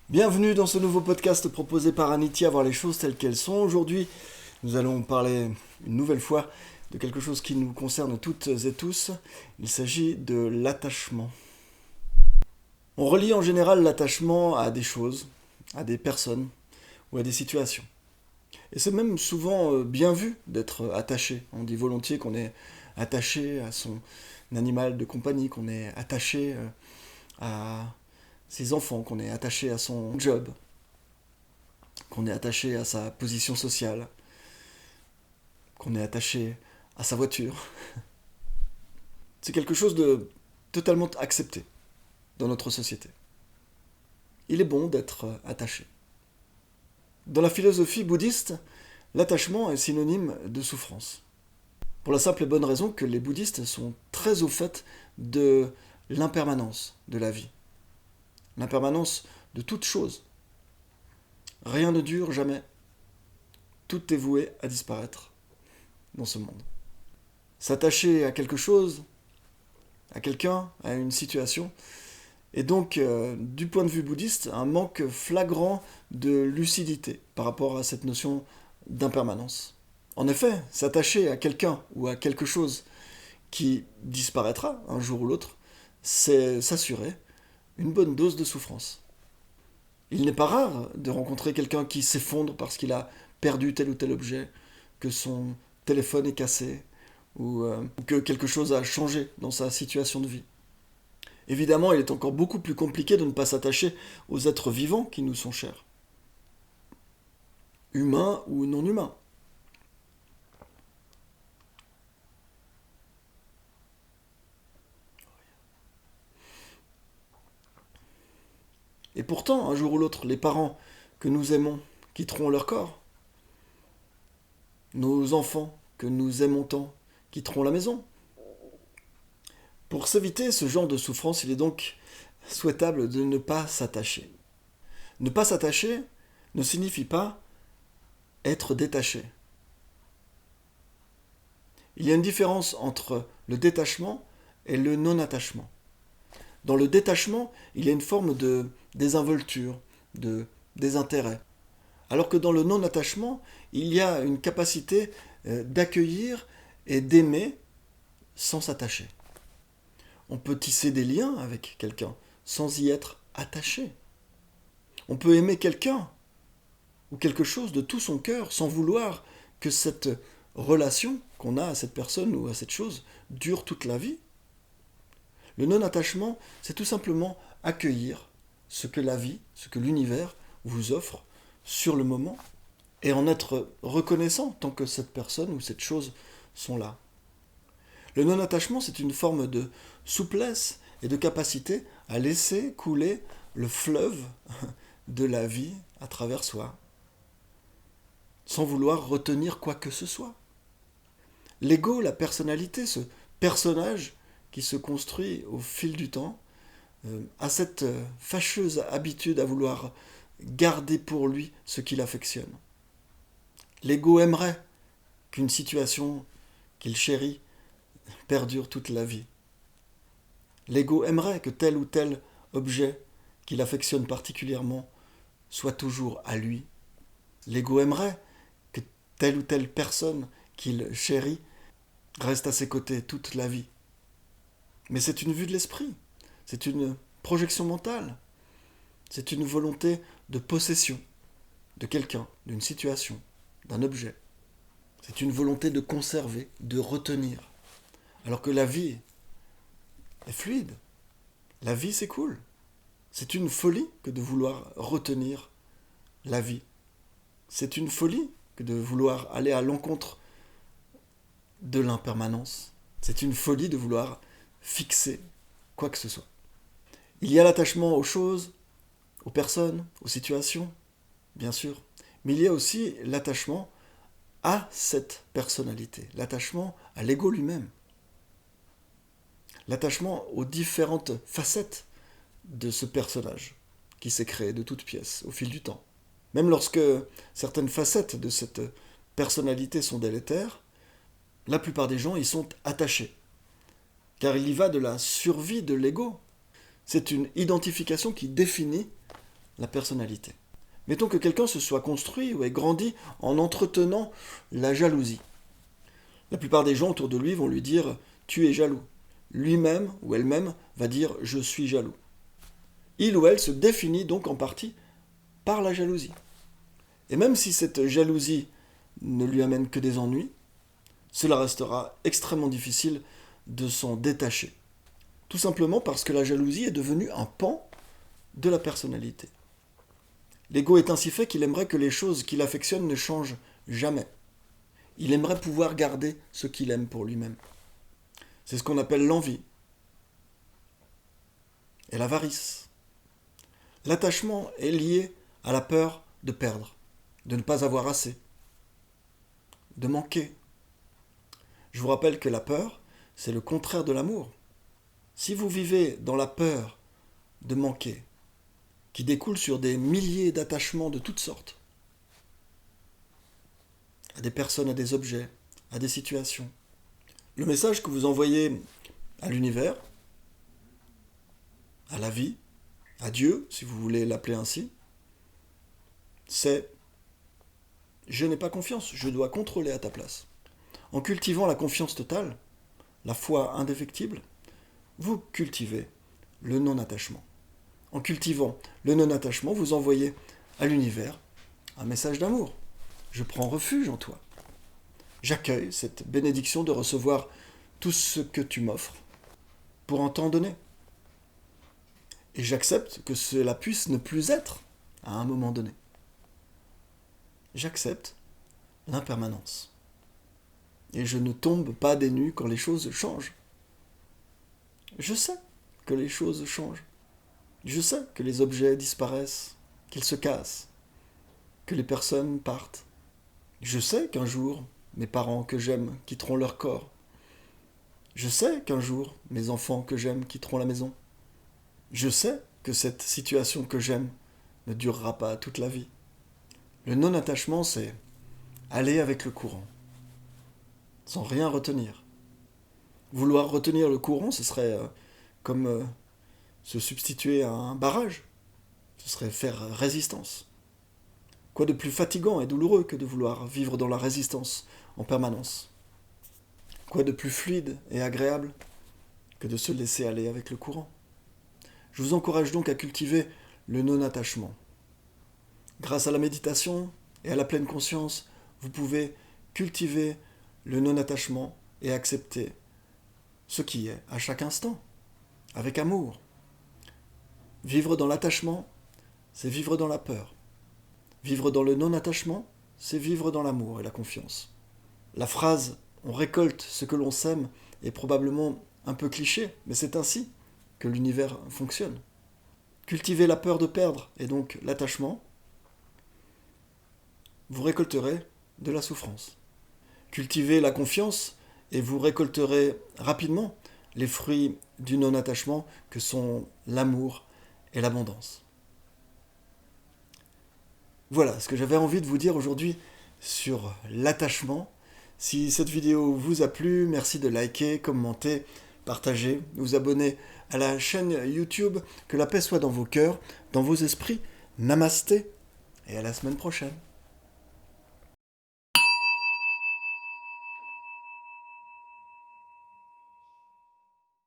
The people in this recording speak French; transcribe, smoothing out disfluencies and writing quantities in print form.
Bienvenue dans ce nouveau podcast proposé par Anitya, voir les choses telles qu'elles sont. Aujourd'hui, nous allons parler une nouvelle fois de quelque chose qui nous concerne toutes et tous. Il s'agit de l'attachement. On relie en général l'attachement à des choses, à des personnes ou à des situations. Et c'est même souvent bien vu d'être attaché. On dit volontiers qu'on est attaché à son animal de compagnie, qu'on est attaché à ses enfants, qu'on est attaché à son job, qu'on est attaché à sa position sociale, qu'on est attaché à sa voiture. C'est quelque chose de totalement accepté dans notre société. Il est bon d'être attaché. Dans la philosophie bouddhiste, l'attachement est synonyme de souffrance. Pour la simple et bonne raison que les bouddhistes sont très au fait de l'impermanence de la vie. L'impermanence de toute chose. Rien ne dure jamais. Tout est voué à disparaître dans ce monde. S'attacher à quelque chose, à quelqu'un, à une situation, est donc, du point de vue bouddhiste, un manque flagrant de lucidité par rapport à cette notion d'impermanence. En effet, s'attacher à quelqu'un ou à quelque chose qui disparaîtra un jour ou l'autre, c'est s'assurer une bonne dose de souffrance. Il n'est pas rare de rencontrer quelqu'un qui s'effondre parce qu'il a perdu tel ou tel objet, que son téléphone est cassé, ou que quelque chose a changé dans sa situation de vie. Évidemment, il est encore beaucoup plus compliqué de ne pas s'attacher aux êtres vivants qui nous sont chers. Humains ou non humains. Et pourtant, un jour ou l'autre, les parents que nous aimons quitteront leur corps. Nos enfants que nous aimons tant quitteront la maison. Pour s'éviter ce genre de souffrance, il est donc souhaitable de ne pas s'attacher. Ne pas s'attacher ne signifie pas être détaché. Il y a une différence entre le détachement et le non-attachement. Dans le détachement, il y a une forme de désinvolture, de désintérêt. Alors que dans le non-attachement, il y a une capacité d'accueillir et d'aimer sans s'attacher. On peut tisser des liens avec quelqu'un sans y être attaché. On peut aimer quelqu'un ou quelque chose de tout son cœur sans vouloir que cette relation qu'on a à cette personne ou à cette chose dure toute la vie. Le non-attachement, c'est tout simplement accueillir ce que la vie, ce que l'univers vous offre sur le moment et en être reconnaissant tant que cette personne ou cette chose sont là. Le non-attachement, c'est une forme de souplesse et de capacité à laisser couler le fleuve de la vie à travers soi, sans vouloir retenir quoi que ce soit. L'ego, la personnalité, ce personnage qui se construit au fil du temps, a cette fâcheuse habitude à vouloir garder pour lui ce qu'il affectionne. L'ego aimerait qu'une situation qu'il chérit perdure toute la vie. L'ego aimerait que tel ou tel objet qu'il affectionne particulièrement soit toujours à lui. L'ego aimerait que telle ou telle personne qu'il chérit reste à ses côtés toute la vie. Mais c'est une vue de l'esprit, c'est une projection mentale, c'est une volonté de possession de quelqu'un, d'une situation, d'un objet. C'est une volonté de conserver, de retenir. Alors que la vie est fluide, la vie s'écoule. C'est une folie que de vouloir retenir la vie. C'est une folie que de vouloir aller à l'encontre de l'impermanence. C'est une folie de vouloir fixer quoi que ce soit. Il y a l'attachement aux choses, aux personnes, aux situations, bien sûr, mais il y a aussi l'attachement à cette personnalité, l'attachement à l'ego lui-même, l'attachement aux différentes facettes de ce personnage qui s'est créé de toutes pièces au fil du temps. Même lorsque certaines facettes de cette personnalité sont délétères, la plupart des gens y sont attachés. Car il y va de la survie de l'ego. C'est une identification qui définit la personnalité. Mettons que quelqu'un se soit construit ou ait grandi en entretenant la jalousie. La plupart des gens autour de lui vont lui dire « tu es jaloux ». Lui-même ou elle-même va dire « je suis jaloux ». Il ou elle se définit donc en partie par la jalousie. Et même si cette jalousie ne lui amène que des ennuis, cela restera extrêmement difficile de s'en détacher. Tout simplement parce que la jalousie est devenue un pan de la personnalité. L'ego est ainsi fait qu'il aimerait que les choses qu'il affectionne ne changent jamais. Il aimerait pouvoir garder ce qu'il aime pour lui-même. C'est ce qu'on appelle l'envie et l'avarice. L'attachement est lié à la peur de perdre, de ne pas avoir assez, de manquer. Je vous rappelle que la peur, c'est le contraire de l'amour. Si vous vivez dans la peur de manquer, qui découle sur des milliers d'attachements de toutes sortes, à des personnes, à des objets, à des situations, le message que vous envoyez à l'univers, à la vie, à Dieu, si vous voulez l'appeler ainsi, c'est « je n'ai pas confiance, je dois contrôler à ta place ». En cultivant la confiance totale, la foi indéfectible, vous cultivez le non-attachement. En cultivant le non-attachement, vous envoyez à l'univers un message d'amour. Je prends refuge en toi. J'accueille cette bénédiction de recevoir tout ce que tu m'offres pour un temps donné. Et j'accepte que cela puisse ne plus être à un moment donné. J'accepte l'impermanence. Et je ne tombe pas des nues quand les choses changent. Je sais que les choses changent. Je sais que les objets disparaissent, qu'ils se cassent, que les personnes partent. Je sais qu'un jour, mes parents que j'aime quitteront leur corps. Je sais qu'un jour, mes enfants que j'aime quitteront la maison. Je sais que cette situation que j'aime ne durera pas toute la vie. Le non-attachement, c'est aller avec le courant, sans rien retenir. Vouloir retenir le courant, ce serait comme se substituer à un barrage. Ce serait faire résistance. Quoi de plus fatigant et douloureux que de vouloir vivre dans la résistance en permanence? Quoi de plus fluide et agréable que de se laisser aller avec le courant? Je vous encourage donc à cultiver le non-attachement. Grâce à la méditation et à la pleine conscience, vous pouvez cultiver le non-attachement et accepter ce qui est à chaque instant, avec amour. Vivre dans l'attachement, c'est vivre dans la peur. Vivre dans le non-attachement, c'est vivre dans l'amour et la confiance. La phrase « on récolte ce que l'on sème » est probablement un peu cliché, mais c'est ainsi que l'univers fonctionne. Cultivez la peur de perdre et donc l'attachement, vous récolterez de la souffrance. Cultivez la confiance et vous récolterez rapidement les fruits du non-attachement que sont l'amour et l'abondance. Voilà ce que j'avais envie de vous dire aujourd'hui sur l'attachement. Si cette vidéo vous a plu, merci de liker, commenter, partager, vous abonner à la chaîne YouTube. Que la paix soit dans vos cœurs, dans vos esprits. Namasté et à la semaine prochaine.